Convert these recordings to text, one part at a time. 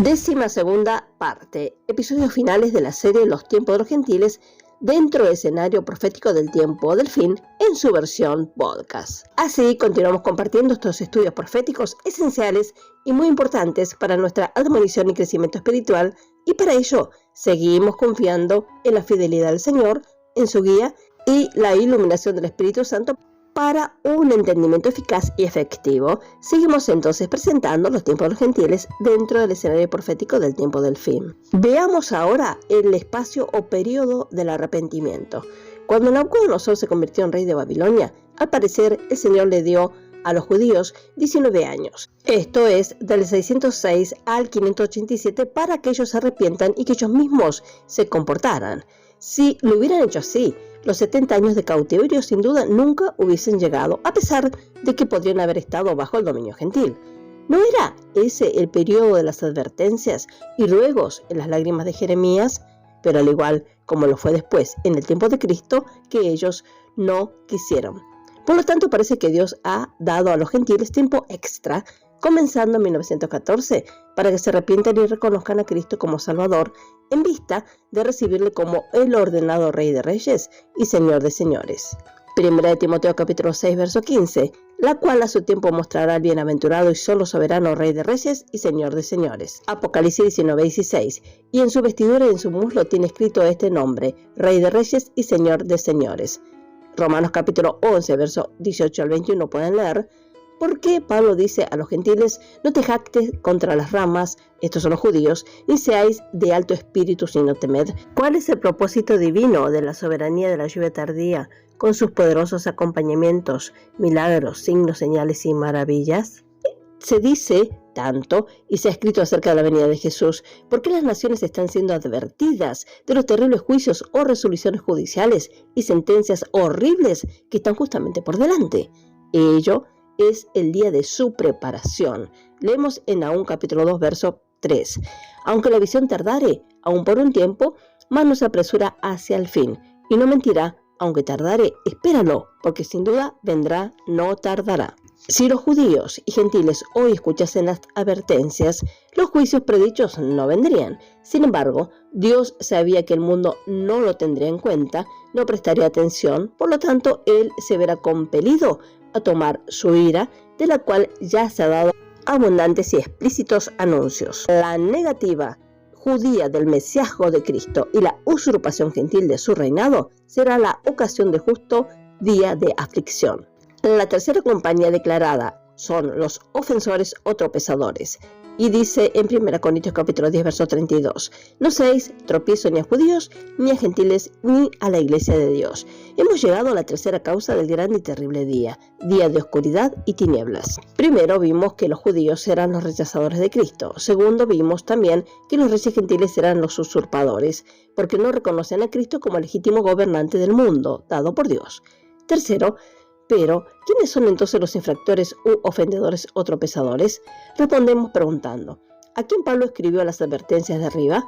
12ª parte, episodios finales de la serie Los tiempos de los gentiles dentro del escenario profético del tiempo del fin en su versión podcast. Así continuamos compartiendo estos estudios proféticos esenciales y muy importantes para nuestra admonición y crecimiento espiritual, y para ello seguimos confiando en la fidelidad del Señor, en su guía y la iluminación del Espíritu Santo para un entendimiento eficaz y efectivo. Seguimos entonces presentando los tiempos de los gentiles dentro del escenario profético del tiempo del fin. Veamos ahora el espacio o periodo del arrepentimiento. Cuando Nabucodonosor se convirtió en rey de Babilonia, al parecer el Señor le dio a los judíos 19 años. Esto es del 606 al 587 para que ellos se arrepientan y que ellos mismos se comportaran. Si lo hubieran hecho así, los 70 años de cautiverio sin duda nunca hubiesen llegado, a pesar de que podrían haber estado bajo el dominio gentil. ¿No era ese el periodo de las advertencias y ruegos en las lágrimas de Jeremías? Pero al igual como lo fue después en el tiempo de Cristo, que ellos no quisieron. Por lo tanto, parece que Dios ha dado a los gentiles tiempo extra, comenzando en 1914, para que se arrepientan y reconozcan a Cristo como Salvador, en vista de recibirle como el ordenado Rey de Reyes y Señor de Señores. Primera de Timoteo capítulo 6, verso 15, la cual a su tiempo mostrará al bienaventurado y solo soberano Rey de Reyes y Señor de Señores. Apocalipsis 19, 16, y en su vestidura y en su muslo tiene escrito este nombre, Rey de Reyes y Señor de Señores. Romanos capítulo 11, verso 18 al 21 pueden leer. ¿Por qué Pablo dice a los gentiles: no te jactes contra las ramas, estos son los judíos, ni seáis de alto espíritu sino temed? ¿Cuál es el propósito divino de la soberanía de la lluvia tardía, con sus poderosos acompañamientos, milagros, signos, señales y maravillas? Se dice tanto y se ha escrito acerca de la venida de Jesús, porque las naciones están siendo advertidas de los terribles juicios o resoluciones judiciales y sentencias horribles que están justamente por delante. Ello es el día de su preparación. Leemos en Nahum capítulo 2, verso 3. Aunque la visión tardare, aún por un tiempo, mas no se apresura hacia el fin. Y no mentirá, aunque tardare, espéralo, porque sin duda vendrá, no tardará. Si los judíos y gentiles hoy escuchasen las advertencias, los juicios predichos no vendrían. Sin embargo, Dios sabía que el mundo no lo tendría en cuenta, no prestaría atención, por lo tanto, Él se verá compelido a tomar su ira, de la cual ya se ha dado abundantes y explícitos anuncios. La negativa judía del mesiasgo de Cristo y la usurpación gentil de su reinado será la ocasión del justo día de aflicción. La tercera compañía declarada son los ofensores o tropezadores. Y dice en 1 Corintios capítulo 10, verso 32, no seáis tropiezo ni a judíos, ni a gentiles, ni a la iglesia de Dios. Hemos llegado a la tercera causa del grande y terrible día, día de oscuridad y tinieblas. Primero vimos que los judíos eran los rechazadores de Cristo. Segundo vimos también que los reyes gentiles eran los usurpadores, porque no reconocen a Cristo como legítimo gobernante del mundo, dado por Dios. Tercero, pero, ¿quiénes son entonces los infractores u ofendedores o tropezadores? Respondemos preguntando, ¿a quién Pablo escribió las advertencias de arriba?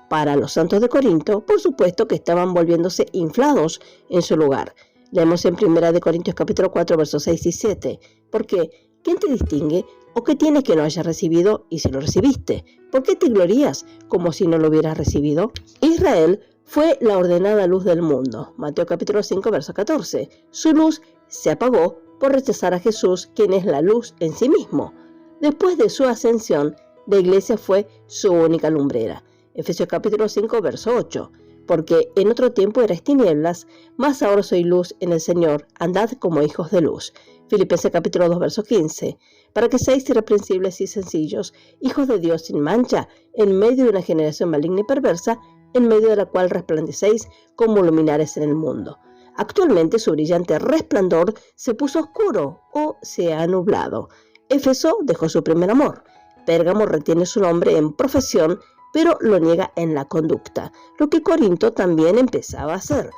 Para los santos de Corinto, por supuesto que estaban volviéndose inflados en su lugar. Leemos en 1 Corintios capítulo 4, versos 6 y 7. Porque, ¿quién te distingue? ¿O qué tienes que no hayas recibido? Y si lo recibiste, ¿por qué te glorías como si no lo hubieras recibido? Israel fue la ordenada luz del mundo. Mateo capítulo 5, verso 14. Su luz se apagó por rechazar a Jesús, quien es la luz en sí mismo. Después de su ascensión, la iglesia fue su única lumbrera. Efesios capítulo 5, verso 8. Porque en otro tiempo erais tinieblas, mas ahora soy luz en el Señor, andad como hijos de luz. Filipenses capítulo 2, verso 15. Para que seáis irreprensibles y sencillos, hijos de Dios sin mancha, en medio de una generación maligna y perversa, en medio de la cual resplandecéis como luminares en el mundo. Actualmente su brillante resplandor se puso oscuro o se ha nublado. Éfeso dejó su primer amor. Pérgamo retiene su nombre en profesión, pero lo niega en la conducta, lo que Corinto también empezaba a hacer.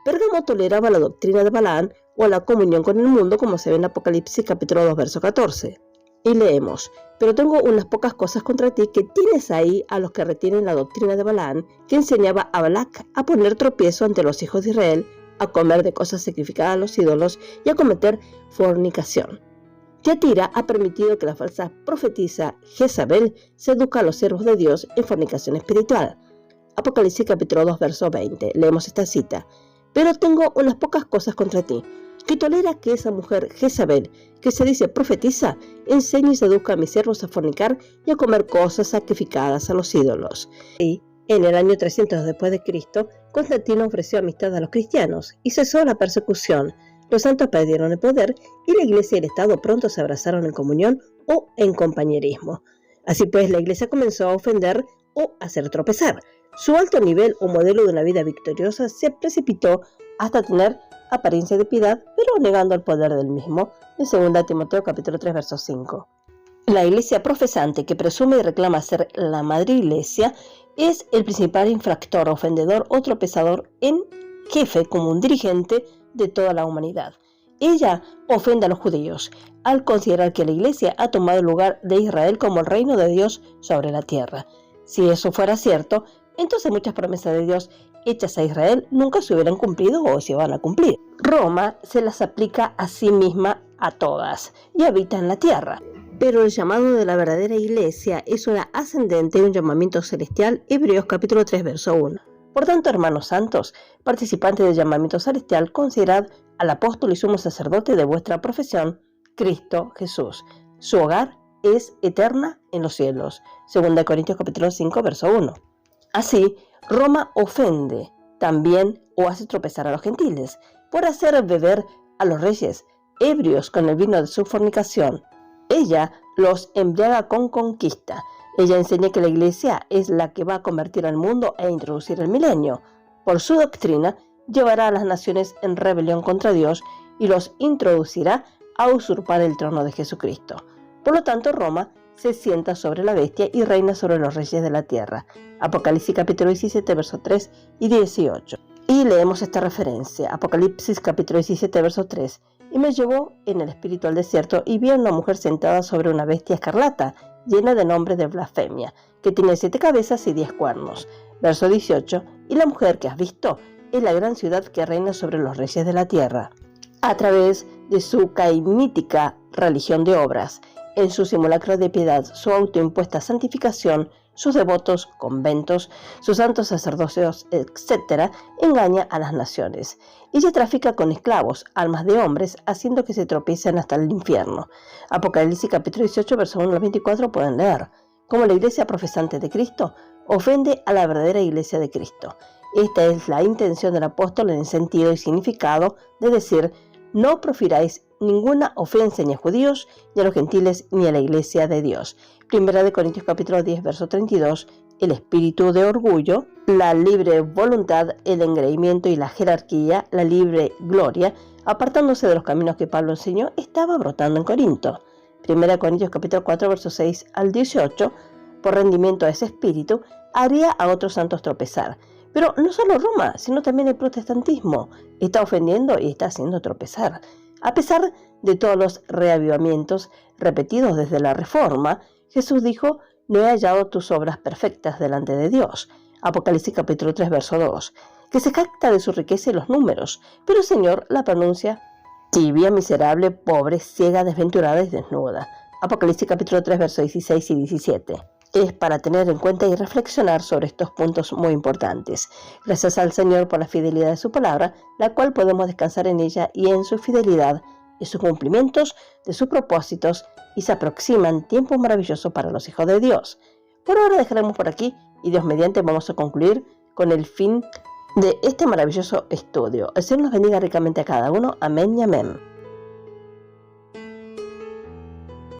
Pérgamo toleraba la doctrina de Balaam o la comunión con el mundo, como se ve en Apocalipsis capítulo 2, verso 14. Y leemos, pero tengo unas pocas cosas contra ti, que tienes ahí a los que retienen la doctrina de Balaam, que enseñaba a Balac a poner tropiezo ante los hijos de Israel, a comer de cosas sacrificadas a los ídolos y a cometer fornicación. Tiatira ha permitido que la falsa profetisa Jezabel seduzca a los siervos de Dios en fornicación espiritual. Apocalipsis capítulo 2, verso 20. Leemos esta cita. Pero tengo unas pocas cosas contra ti, que tolera que esa mujer Jezabel, que se dice profetiza, enseñe y seduzca a mis siervos a fornicar y a comer cosas sacrificadas a los ídolos. Y en el año 300 después de Cristo, Constantino ofreció amistad a los cristianos y cesó la persecución. Los santos perdieron el poder y la iglesia y el Estado pronto se abrazaron en comunión o en compañerismo. Así pues, la iglesia comenzó a ofender o a hacer tropezar. Su alto nivel o modelo de una vida victoriosa se precipitó hasta tener apariencia de piedad, pero negando el poder del mismo, en 2 Timoteo capítulo 3, verso 5. La iglesia profesante que presume y reclama ser la madre iglesia es el principal infractor, ofendedor o tropezador en jefe como un dirigente de toda la humanidad. Ella ofende a los judíos al considerar que la iglesia ha tomado el lugar de Israel como el reino de Dios sobre la tierra. Si eso fuera cierto, entonces muchas promesas de Dios hechas a Israel nunca se hubieran cumplido o se van a cumplir. Roma se las aplica a sí misma a todas y habita en la tierra. Pero el llamado de la verdadera iglesia es una ascendente y un llamamiento celestial, Hebreos capítulo 3, verso 1. Por tanto, hermanos santos, participantes del llamamiento celestial, considerad al apóstol y sumo sacerdote de vuestra profesión, Cristo Jesús. Su hogar es eterna en los cielos. 2 Corintios capítulo 5, verso 1. Así, Roma ofende también o hace tropezar a los gentiles por hacer beber a los reyes ebrios con el vino de su fornicación. Ella los embriaga con conquista. Ella enseña que la iglesia es la que va a convertir al mundo e introducir el milenio. Por su doctrina, llevará a las naciones en rebelión contra Dios y los introducirá a usurpar el trono de Jesucristo. Por lo tanto, Roma se sienta sobre la bestia y reina sobre los reyes de la tierra. Apocalipsis capítulo 17, verso 3 y 18. Y leemos esta referencia. Apocalipsis capítulo 17, verso 3. Y me llevó en el espíritu al desierto y vi a una mujer sentada sobre una bestia escarlata, llena de nombres de blasfemia, que tiene 7 cabezas y 10 cuernos. Verso 18. Y la mujer que has visto es la gran ciudad que reina sobre los reyes de la tierra, a través de su caimítica religión de obras, en su simulacro de piedad, su autoimpuesta santificación, sus devotos conventos, sus santos sacerdocios, etc., engaña a las naciones. Ella trafica con esclavos, almas de hombres, haciendo que se tropiecen hasta el infierno. Apocalipsis capítulo 18, verso 1 al 24 pueden leer. Como la iglesia profesante de Cristo ofende a la verdadera iglesia de Cristo. Esta es la intención del apóstol en el sentido y significado de decir: no profiráis ninguna ofensa ni a judíos, ni a los gentiles, ni a la iglesia de Dios. 1 Corintios capítulo 10, verso 32. El espíritu de orgullo, la libre voluntad, el engreimiento y la jerarquía, la libre gloria, apartándose de los caminos que Pablo enseñó, estaba brotando en Corinto. 1 Corintios capítulo 4, verso 6 al 18. Por rendimiento a ese espíritu, haría a otros santos tropezar. Pero no solo Roma, sino también el protestantismo está ofendiendo y está haciendo tropezar. A pesar de todos los reavivamientos repetidos desde la Reforma, Jesús dijo: no he hallado tus obras perfectas delante de Dios. Apocalipsis capítulo 3, verso 2. Que se jacta de su riqueza y los números, pero el Señor la pronuncia tibia, miserable, pobre, ciega, desventurada y desnuda. Apocalipsis capítulo 3, versos 16 y 17. Es para tener en cuenta y reflexionar sobre estos puntos muy importantes. Gracias al Señor por la fidelidad de su palabra, la cual podemos descansar en ella y en su fidelidad, en sus cumplimientos, de sus propósitos, y se aproximan tiempos maravillosos para los hijos de Dios. Por ahora dejaremos por aquí y Dios mediante vamos a concluir con el fin de este maravilloso estudio. El Señor nos bendiga ricamente a cada uno. Amén y amén.